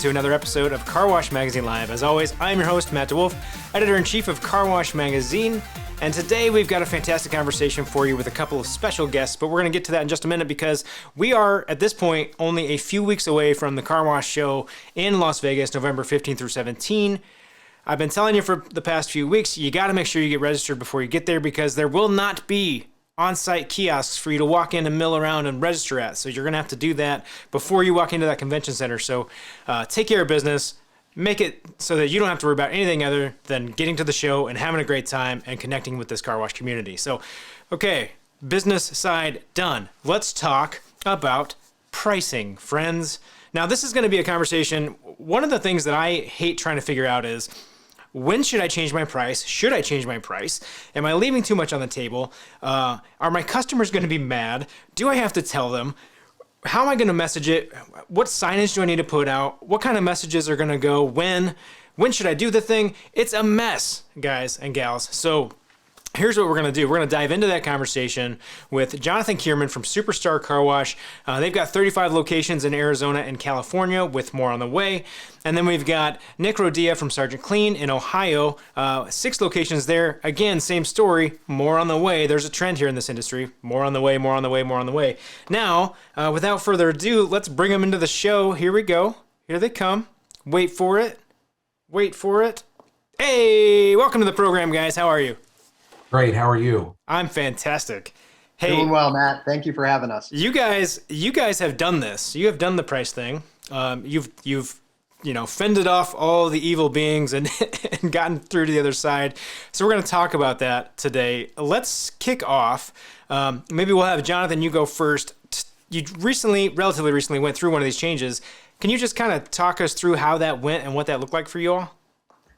to another episode of Car Wash Magazine Live. As always, I'm your host, Matt DeWolf, Editor-in-Chief of Car Wash Magazine, and today we've got a fantastic conversation for you with a couple of special guests, but we're going to get to that in just a minute because we are, at this point, only a few weeks away from the Car Wash Show in Las Vegas, November 15 through 17. I've been telling you for the past few weeks, you got to make sure you get registered before you get there because there will not be on-site kiosks for you to walk in and mill around and register at. So you're going to have to do that before you walk into that convention center. So take care of business. Make it so that you don't have to worry about anything other than getting to the show and having a great time and connecting with this car wash community. So, okay, business side done. Let's talk about pricing, friends. Now, this is going to be a conversation. One of the things that I hate trying to figure out is, when should I change my price? Should I change my price? Am I leaving too much on the table? Are my customers going to be mad? Do I have to tell them? How am I going to message it? What signage do I need to put out? What kind of messages are going to go when? When should I do the thing? It's a mess, guys and gals. So here's what we're going to do. We're going to dive into that conversation with Jonathan Kierman from Superstar Car Wash. They've got 35 locations in Arizona and California with more on the way. And then we've got Nick Rodia from Sergeant Clean in Ohio. 6 locations there. Again, same story, more on the way. There's a trend here in this industry. More on the way, more on the way, more on the way. Now, without further ado, let's bring them into the show. Here we go. Here they come. Wait for it. Wait for it. Hey, welcome to the program, guys. How are you? Great. How are you? I'm fantastic. Hey, doing well, Matt. Thank you for having us. You guys have done this. You have done the price thing. You've fended off all the evil beings and and gotten through to the other side. So we're going to talk about that today. Let's kick off. Maybe we'll have Jonathan. You go first. You relatively recently went through one of these changes. Can you just kind of talk us through how that went and what that looked like for you all?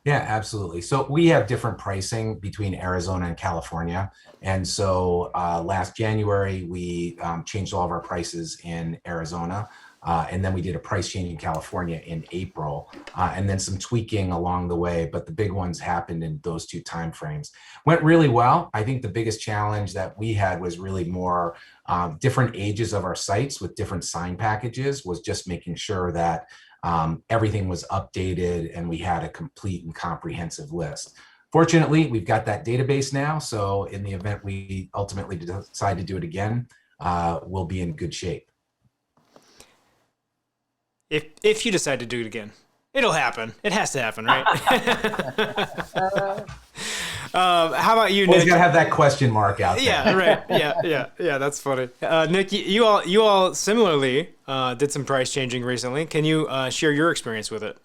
Yeah, absolutely. So we have different pricing between Arizona and California. And so last January, we changed all of our prices in Arizona. And then we did a price change in California in April, and then some tweaking along the way. But the big ones happened in those 2 timeframes. Went really well. I think the biggest challenge that we had was really more different ages of our sites with different sign packages, was just making sure that everything was updated and we had a complete and comprehensive list. Fortunately, we've got that database now. So in the event we ultimately decide to do it again, we'll be in good shape. If you decide to do it again, it'll happen. It has to happen, right? How about you, Nick? Always gotta have that question mark out there. Yeah, right. Yeah. That's funny. Nick, you all similarly did some price changing recently. Can you share your experience with it?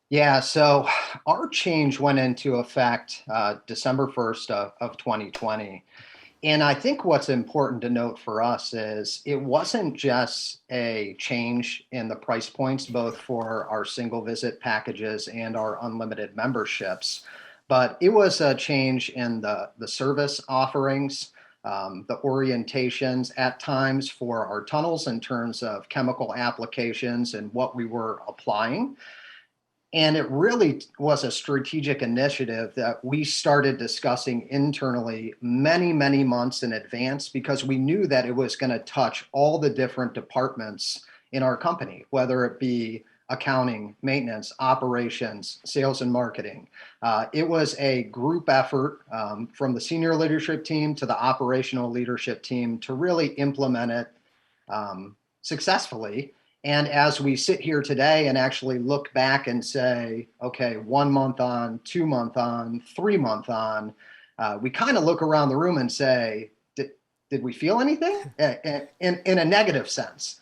Yeah, so our change went into effect December 1st of 2020. And I think what's important to note for us is it wasn't just a change in the price points, both for our single visit packages and our unlimited memberships, but it was a change in the service offerings, the orientations at times for our tunnels in terms of chemical applications and what we were applying. And it really was a strategic initiative that we started discussing internally many, many months in advance, because we knew that it was going to touch all the different departments in our company, whether it be accounting, maintenance, operations, sales, and marketing. It was a group effort from the senior leadership team to the operational leadership team to really implement it successfully. And as we sit here today and actually look back and say, okay, 1 month on, 2 month on, 3 month on, we kind of look around the room and say, did we feel anything? In a negative sense.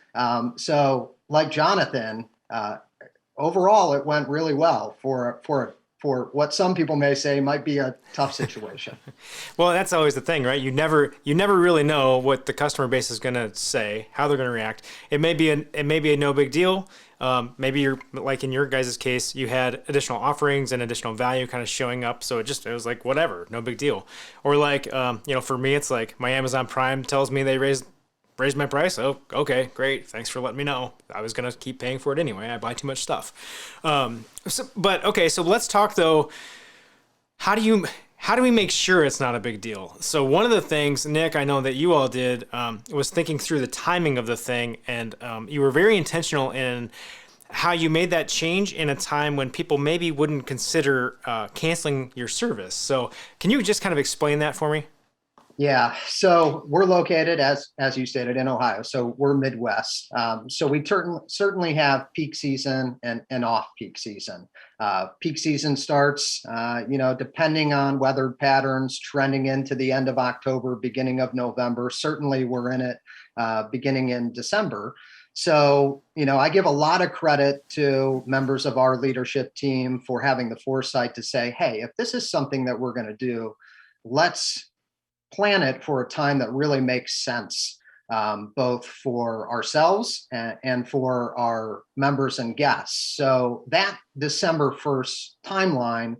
So like Jonathan, overall, it went really well for what some people may say might be a tough situation. Well, that's always the thing, right? You never really know what the customer base is going to say, how they're going to react. It may be a no big deal. Maybe you're like in your guys' case, you had additional offerings and additional value kind of showing up. So it was like, whatever, no big deal. Or like, for me, it's like my Amazon Prime tells me they raised my price. Oh, okay, great. Thanks for letting me know. I was going to keep paying for it anyway. I buy too much stuff. So let's talk though. How do we make sure it's not a big deal? So one of the things, Nick, I know that you all did was thinking through the timing of the thing, and you were very intentional in how you made that change in a time when people maybe wouldn't consider canceling your service. So can you just kind of explain that for me? Yeah, so we're located, as you stated, in Ohio. So we're Midwest. So we certainly have peak season and off peak season. Peak season starts, depending on weather patterns, trending into the end of October, beginning of November. Certainly, we're in it beginning in December. So, I give a lot of credit to members of our leadership team for having the foresight to say, hey, if this is something that we're going to do, let's plan it for a time that really makes sense, both for ourselves and for our members and guests. So that December 1st timeline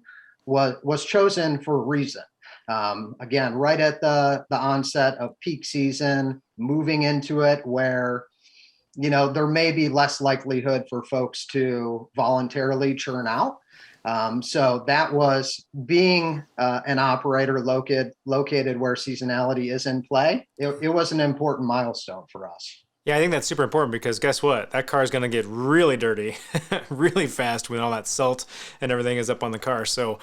was chosen for a reason. Again, right at the onset of peak season, moving into it where there may be less likelihood for folks to voluntarily churn out. So that was being an operator located where seasonality is in play. It was an important milestone for us. Yeah, I think that's super important because guess what? That car is going to get really dirty really fast when all that salt and everything is up on the car. So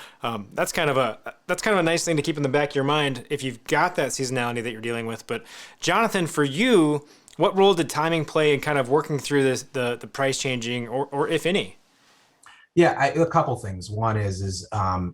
that's kind of a nice thing to keep in the back of your mind if you've got that seasonality that you're dealing with. But Jonathan, for you, what role did timing play in kind of working through the price changing, or if any? Yeah, a couple things. One is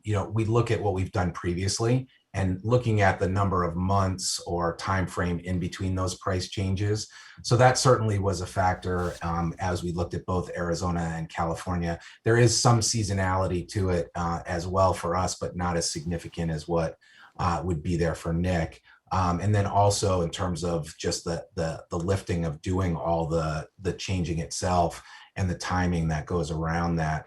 we look at what we've done previously and looking at the number of months or time frame in between those price changes. So that certainly was a factor as we looked at both Arizona and California. There is some seasonality to it as well for us, but not as significant as what would be there for Nick. And then also in terms of just the lifting of doing all the changing itself and the timing that goes around that.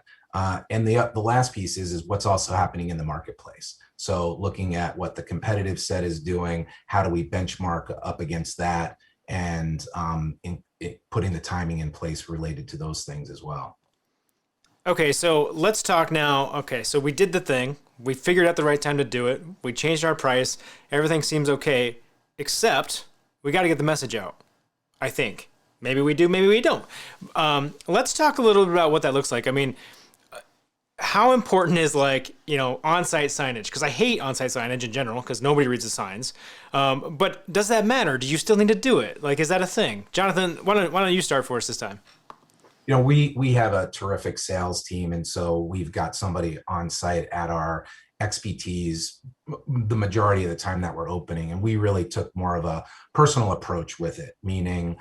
And the last piece is what's also happening in the marketplace. So looking at what the competitive set is doing, how do we benchmark up against that, and putting the timing in place related to those things as well. Okay, so let's talk now. Okay, so we did the thing. We figured out the right time to do it. We changed our price. Everything seems okay, except we got to get the message out, I think. Maybe we do, maybe we don't. Let's talk a little bit about what that looks like. I mean, how important is on-site signage? Because I hate on-site signage in general because nobody reads the signs. But does that matter? Do you still need to do it? Is that a thing? Jonathan, why don't you start for us this time? We have a terrific sales team, and so we've got somebody on site at our XPTs the majority of the time that we're opening, and we really took more of a personal approach with it, meaning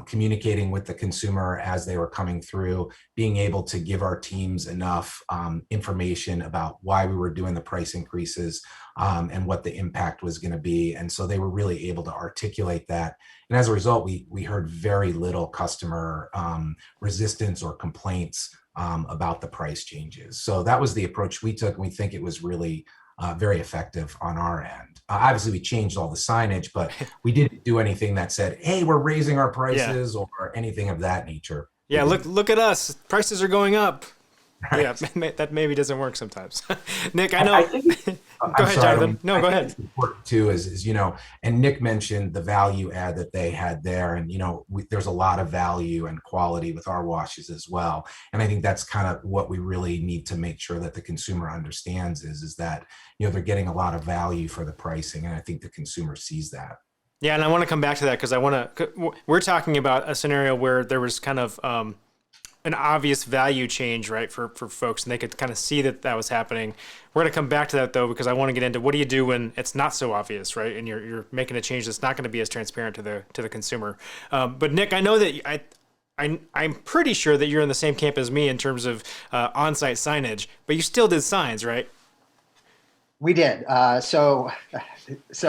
communicating with the consumer as they were coming through, being able to give our teams enough information about why we were doing the price increases and what the impact was going to be. And so they were really able to articulate that. And as a result, we heard very little customer resistance or complaints about the price changes. So that was the approach we took, and we think it was really very effective on our end. Obviously, we changed all the signage, but we didn't do anything that said, hey, we're raising our prices or anything of that nature. Yeah, look at us. Prices are going up. Right. Yeah, that maybe doesn't work sometimes. Nick, I know. Go ahead, sorry, Jonathan. No, go ahead. It's important too is and Nick mentioned the value add that they had there, and there's a lot of value and quality with our washes as well. And I think that's kind of what we really need to make sure that the consumer understands is that they're getting a lot of value for the pricing, and I think the consumer sees that. Yeah, and I want to come back to that because we're talking about a scenario where there was kind of an obvious value change, right, for folks, and they could kind of see that was happening. We're going to come back to that, though, because I want to get into what do you do when it's not so obvious, right, and you're making a change that's not going to be as transparent to the consumer. But Nick, I know that I'm pretty sure that you're in the same camp as me in terms of on-site signage, but you still did signs, right? We did. So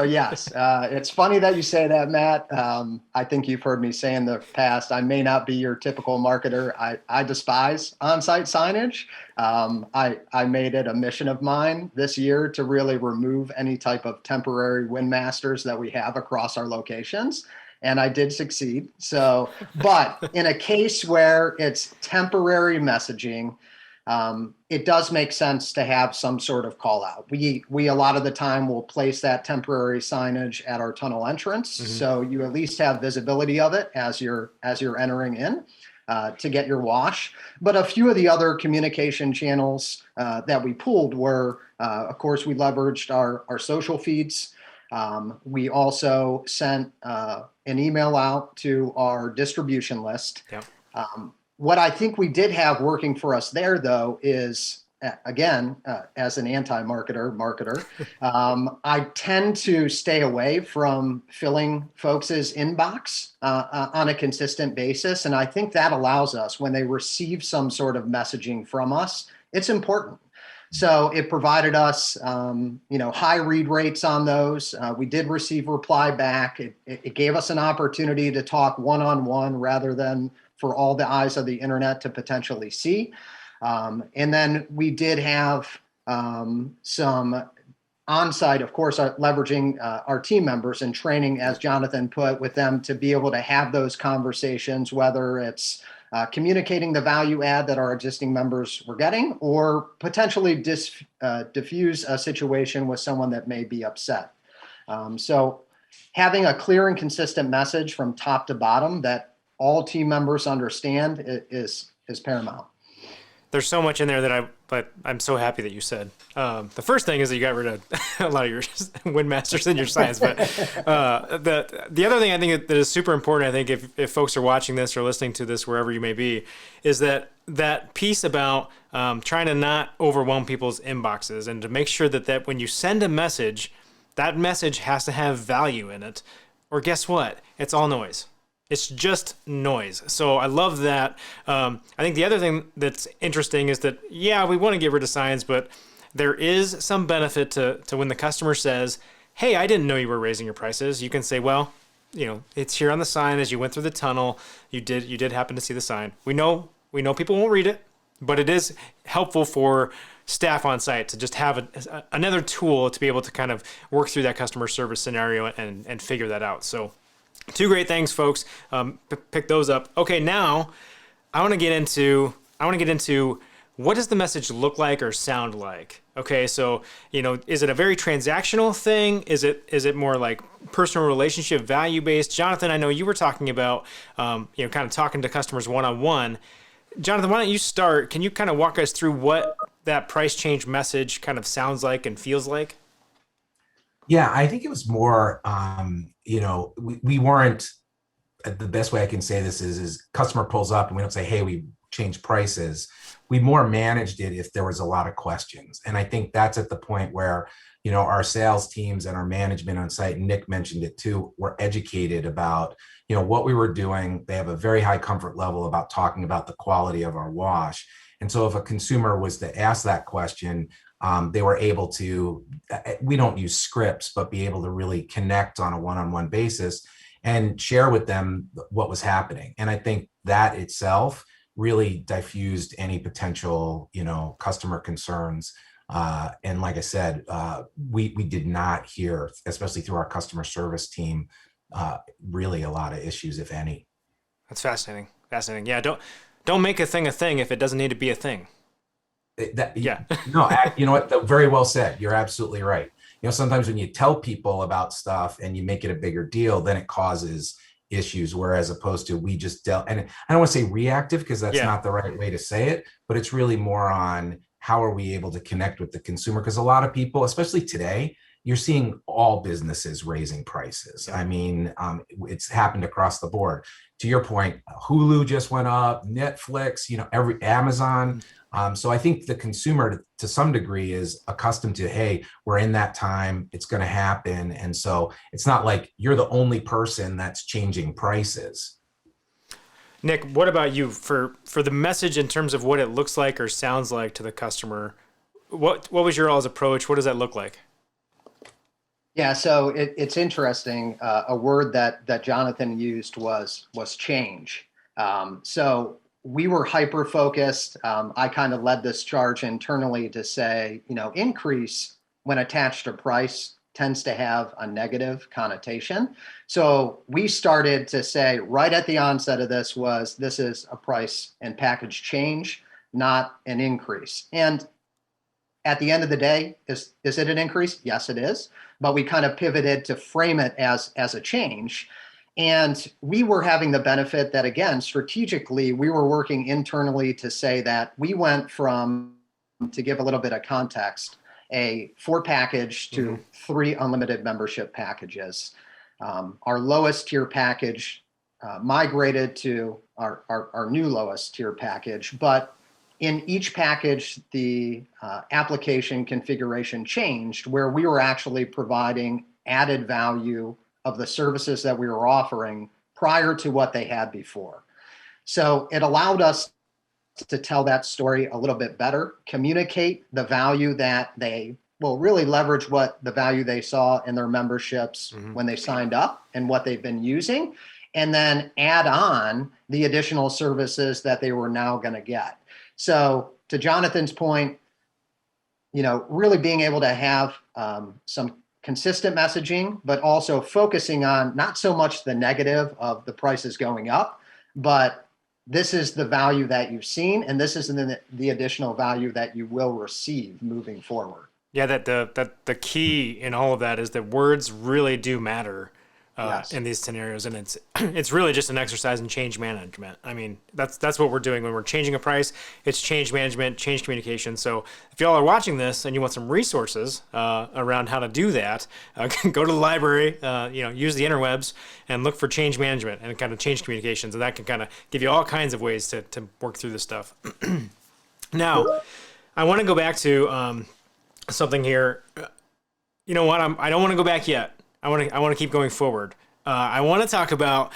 yes, it's funny that you say that, Matt. I think you've heard me say in the past, I may not be your typical marketer. I despise on-site signage. I made it a mission of mine this year to really remove any type of temporary windmasters that we have across our locations. And I did succeed. So, but in a case where it's temporary messaging, it does make sense to have some sort of call out. We a lot of the time will place that temporary signage at our tunnel entrance, so you at least have visibility of it as you're entering in. to get your wash. But a few of the other communication channels that we pulled were, of course, we leveraged our social feeds. We also sent an email out to our distribution list. Yep. What I think we did have working for us there, though, is again, as an marketer, I tend to stay away from filling folks' inbox on a consistent basis. And I think that allows us, when they receive some sort of messaging from us, it's important. So it provided us, high read rates on those. We did receive reply back. It gave us an opportunity to talk one-on-one rather than for all the eyes of the internet to potentially see. And then we did have some on-site, of course, leveraging our team members and training, as Jonathan put, with them to be able to have those conversations, whether it's communicating the value add that our existing members were getting, or potentially diffuse a situation with someone that may be upset. So having a clear and consistent message from top to bottom that all team members understand is paramount. There's so much in there but I'm so happy that you said. The first thing is that you got rid of a lot of your windmasters and your signs. But the other thing I think that is super important, I think if folks are watching this or listening to this, wherever you may be, is that piece about trying to not overwhelm people's inboxes and to make sure that when you send a message, that message has to have value in it. Or guess what? It's all noise. It's just noise. So I love that. I think the other thing that's interesting is that, yeah, we want to get rid of signs, but there is some benefit to when the customer says, hey, I didn't know you were raising your prices. You can say, well, it's here on the sign as you went through the tunnel. You did happen to see the sign. We know people won't read it, but it is helpful for staff on site to just have another tool to be able to kind of work through that customer service scenario and figure that out. So two great things, folks. Pick those up. Okay, now I want to get into what does the message look like or sound like? Okay, so is it a very transactional thing? Is it more like personal relationship value based? Jonathan, I know you were talking about kind of talking to customers one-on-one. Jonathan, why don't you start? Can you kind of walk us through what that price change message kind of sounds like and feels like? Yeah, I think it was more, we weren't, the best way I can say this is customer pulls up and we don't say, hey, we changed prices. We more managed it if there was a lot of questions. And I think that's at the point where, our sales teams and our management on site, and Nick mentioned it too, were educated about, what we were doing. They have a very high comfort level about talking about the quality of our wash. And so if a consumer was to ask that question, they were able to, we don't use scripts, but be able to really connect on a one-on-one basis and share with them what was happening. And I think that itself really diffused any potential, customer concerns. And like I said, we did not hear, especially through our customer service team, really a lot of issues, if any. That's fascinating. Fascinating. Yeah, don't make a thing if it doesn't need to be a thing. Yeah. No, you know what? Very well said. You're absolutely right. Sometimes when you tell people about stuff and you make it a bigger deal, then it causes issues. Whereas opposed to we just dealt, and I don't want to say reactive because that's not the right way to say it, but it's really more on how are we able to connect with the consumer? Because a lot of people, especially today, you're seeing all businesses raising prices. I mean, it's happened across the board. To your point, Hulu just went up, Netflix, every Amazon. So I think the consumer to some degree is accustomed to, hey, we're in that time, it's going to happen. And so it's not like you're the only person that's changing prices. Nick, what about you for the message in terms of what it looks like or sounds like to the customer? What was your all's approach? What does that look like? Yeah, so it's interesting. A word that Jonathan used was change. So we were hyper focused. I kind of led this charge internally to say, increase when attached to price tends to have a negative connotation. So we started to say right at the onset of this is a price and package change, not an increase. And at the end of the day, is it an increase? Yes, it is. But we kind of pivoted to frame it as a change. And we were having the benefit that, again, strategically, we were working internally to say that we went from, to give a little bit of context, a 4 package to 3 unlimited membership packages. Our lowest tier package migrated to our new lowest tier package, but in each package, the application configuration changed, where we were actually providing added value of the services that we were offering prior to what they had before. So it allowed us to tell that story a little bit better, communicate the value that they will really leverage, what the value they saw in their memberships when they signed up and what they've been using, and then add on the additional services that they were now going to get. So to Jonathan's point, really being able to have some consistent messaging, but also focusing on not so much the negative of the prices going up, but this is the value that you've seen, and this is the additional value that you will receive moving forward. Yeah, that the key in all of that is that words really do matter Yes. in these scenarios, and it's really just an exercise in change management. I mean, that's what we're doing when we're changing a price. It's change management, change communication. So if y'all are watching this and you want some resources around how to do that, go to the library, use the interwebs and look for change management and kind of change communications, and that can kind of give you all kinds of ways to work through this stuff. Now, I want to go back to something here. You know what? I don't want to go back yet. I want to keep going forward. I want to talk about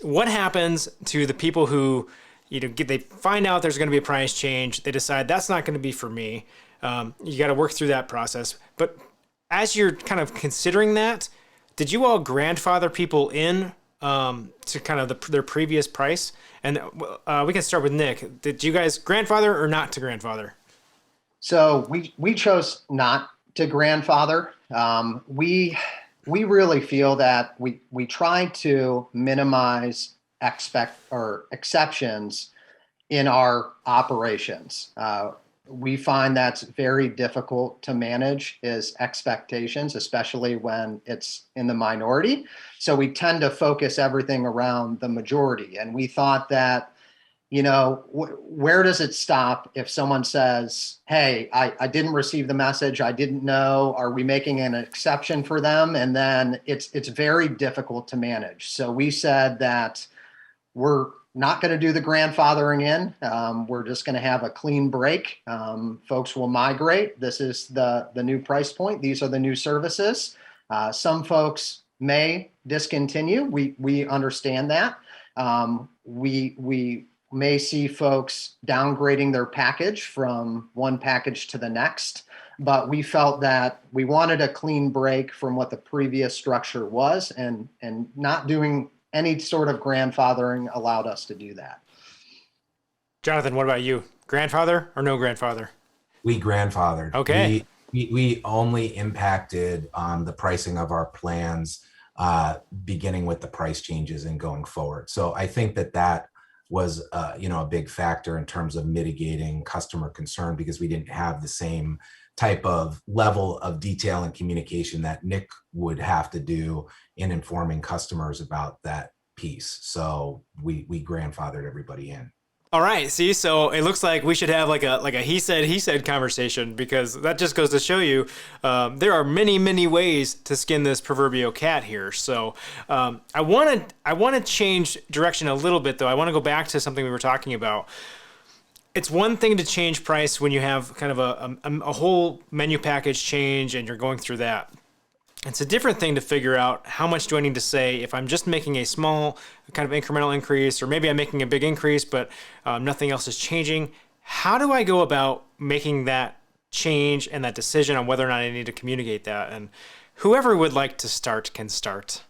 what happens to the people who, they find out there's going to be a price change. They decide that's not going to be for me. You got to work through that process. But as you're kind of considering that, did you all grandfather people in to kind of their previous price? And we can start with Nick. Did you guys grandfather or not to grandfather? So we chose not to grandfather. We really feel that we try to minimize exceptions in our operations. We find that's very difficult to manage, is expectations, especially when it's in the minority. So we tend to focus everything around the majority. And we thought that, where does it stop if someone says, hey, I didn't receive the message, I didn't know, are we making an exception for them? And then it's very difficult to manage. So we said that we're not going to do the grandfathering in. We're just going to have a clean break. Folks will migrate. This is the new price point. These are the new services. Some folks may discontinue. We understand that. We may see folks downgrading their package from one package to the next, but we felt that we wanted a clean break from what the previous structure was, and not doing any sort of grandfathering allowed us to do that. Jonathan, what about you? Grandfather or no grandfather? We grandfathered. Okay. We only impacted the pricing of our plans beginning with the price changes and going forward. So I think that was a big factor in terms of mitigating customer concern, because we didn't have the same type of level of detail and communication that Nick would have to do in informing customers about that piece. So we grandfathered everybody in. All right. See, so it looks like we should have like a he said conversation, because that just goes to show you there are many, many ways to skin this proverbial cat here. So I want to change direction a little bit, though. I want to go back to something we were talking about. It's one thing to change price when you have kind of a whole menu package change and you're going through that. It's a different thing to figure out how much do I need to say if I'm just making a small kind of incremental increase, or maybe I'm making a big increase, but nothing else is changing. How do I go about making that change and that decision on whether or not I need to communicate that? And whoever would like to start can start.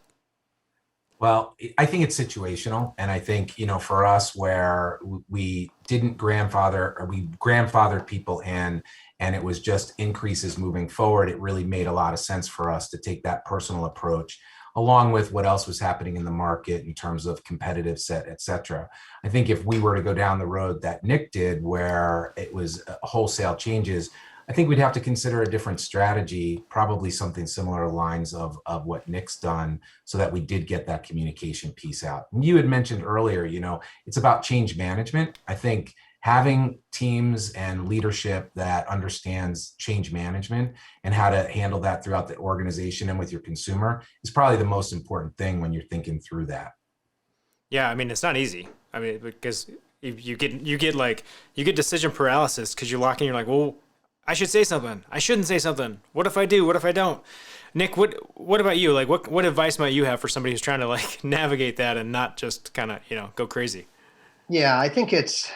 Well, I think it's situational. And I think, for us, where we didn't grandfather, or we grandfathered people in, and it was just increases moving forward, it really made a lot of sense for us to take that personal approach, along with what else was happening in the market in terms of competitive set, et cetera. I think if we were to go down the road that Nick did, where it was wholesale changes, I think we'd have to consider a different strategy, probably something similar lines of what Nick's done, so that we did get that communication piece out. And you had mentioned earlier, it's about change management. I think having teams and leadership that understands change management and how to handle that throughout the organization and with your consumer is probably the most important thing when you're thinking through that. Yeah, I mean, it's not easy. I mean, because you get decision paralysis because you're locking. You're like, well, I should say something. I shouldn't say something. What if I do? What if I don't? Nick, what about you? Like, what advice might you have for somebody who's trying to like navigate that and not just kind of go crazy? Yeah, I think it's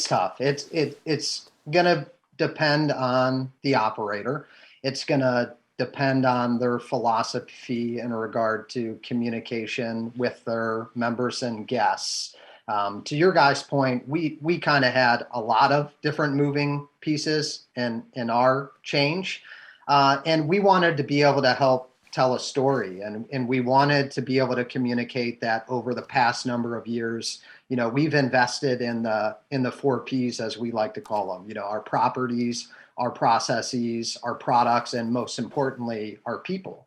tough. It's gonna depend on the operator. It's gonna depend on their philosophy in regard to communication with their members and guests. To your guys' point, we kind of had a lot of different moving pieces in our change, and we wanted to be able to help tell a story, and we wanted to be able to communicate that over the past number of years, we've invested in the 4Ps, as we like to call them, our properties, our processes, our products, and most importantly, our people.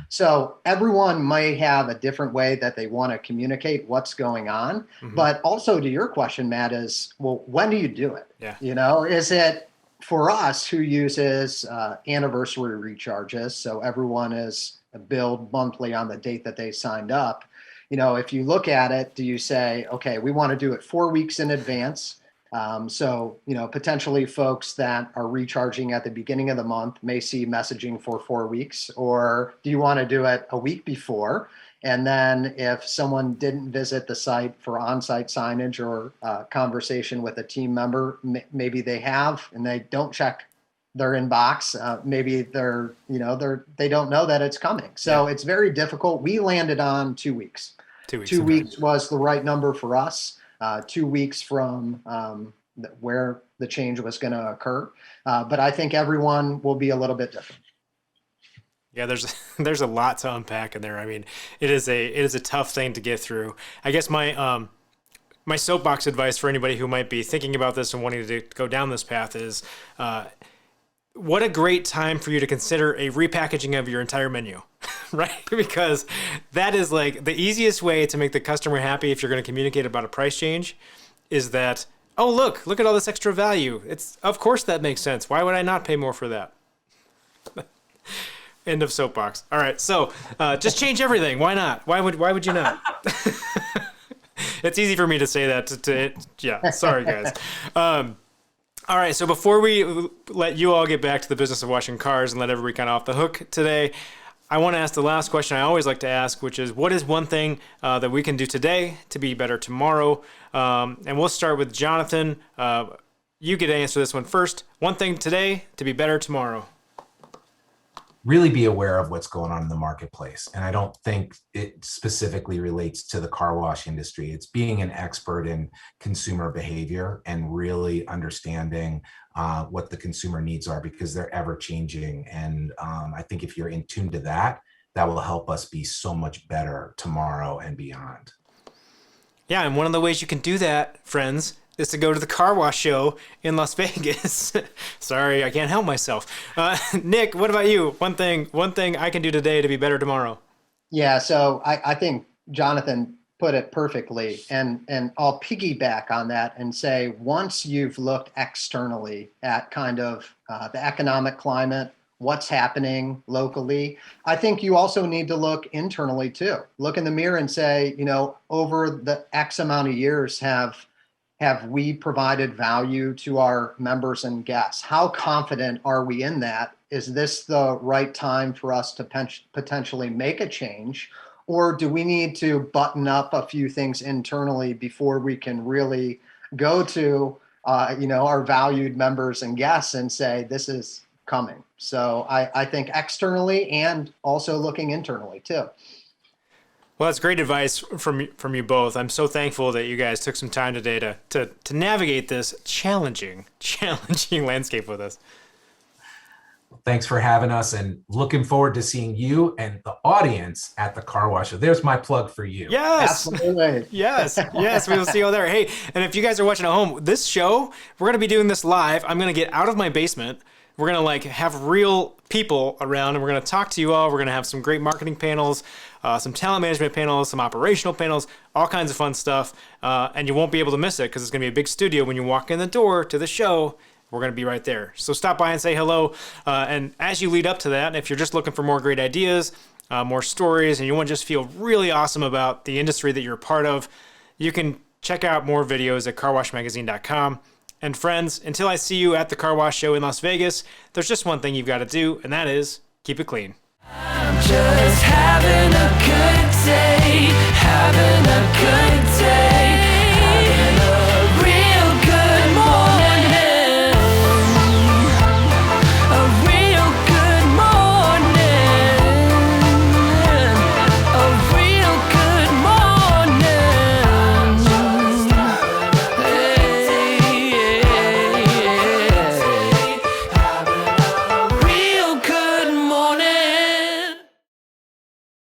So everyone may have a different way that they want to communicate what's going on. Mm-hmm. But also to your question, Matt, is, well, when do you do it? Yeah. Is it for us who uses anniversary recharges? So everyone is billed monthly on the date that they signed up. If you look at it, do you say, okay, we want to do it 4 weeks in advance? So, potentially folks that are recharging at the beginning of the month may see messaging for 4 weeks, or do you want to do it a week before? And then if someone didn't visit the site for OnSite Signage or conversation with a team member, maybe they have, and they don't check their inbox. Maybe they don't know that it's coming. So It's very difficult. We landed on 2 weeks. 2 weeks. 2 weeks was the right number for us. 2 weeks from where the change was going to occur. But I think everyone will be a little bit different. Yeah, there's a lot to unpack in there. I mean, it is a tough thing to get through. I guess my soapbox advice for anybody who might be thinking about this and wanting to go down this path is, what a great time for you to consider a repackaging of your entire menu, right? Because that is like the easiest way to make the customer happy if you're going to communicate about a price change, is that, oh, look at all this extra value. Of course that makes sense. Why would I not pay more for that? End of soapbox. All right, so just change everything. Why not? Why would you not? It's easy for me to say that. Yeah, sorry guys. All right, so before we let you all get back to the business of washing cars and let everybody kind of off the hook today, I want to ask the last question I always like to ask, which is, what is one thing that we can do today to be better tomorrow? And we'll start with Jonathan. You get to answer this one first. One thing today to be better tomorrow. Really be aware of what's going on in the marketplace. And I don't think it specifically relates to the car wash industry. It's being an expert in consumer behavior and really understanding what the consumer needs are, because they're ever changing. And I think if you're in tune to that, that will help us be so much better tomorrow and beyond. Yeah, and one of the ways you can do that, friends, is to go to the car wash show in Las Vegas. Sorry, I can't help myself. Nick, what about you? One thing I can do today to be better tomorrow. Yeah, so I think Jonathan put it perfectly, and I'll piggyback on that and say, once you've looked externally at kind of the economic climate, what's happening locally, I think you also need to look internally too. Look in the mirror and say, over the X amount of years, have we provided value to our members and guests? How confident are we in that? Is this the right time for us to potentially make a change? Or do we need to button up a few things internally before we can really go to our valued members and guests and say, this is coming? So I think externally and also looking internally too. Well, that's great advice from you both. I'm so thankful that you guys took some time today to navigate this challenging landscape with us. Thanks for having us, and looking forward to seeing you and the audience at the car wash. So there's my plug for you. Yes. Absolutely. Yes. We will see you all there. Hey, and if you guys are watching at home, this show, we're going to be doing this live. I'm going to get out of my basement, We're going to like have real people around, and we're going to talk to you all. We're going to have some great marketing panels, some talent management panels, some operational panels, all kinds of fun stuff. And you won't be able to miss it because it's going to be a big studio. When you walk in the door to the show, we're going to be right there. So stop by and say hello. And as you lead up to that, if you're just looking for more great ideas, more stories, and you want to just feel really awesome about the industry that you're a part of, you can check out more videos at carwashmagazine.com. And friends, until I see you at the Car Wash Show in Las Vegas, there's just one thing you've got to do, and that is keep it clean. I'm just having a good day, having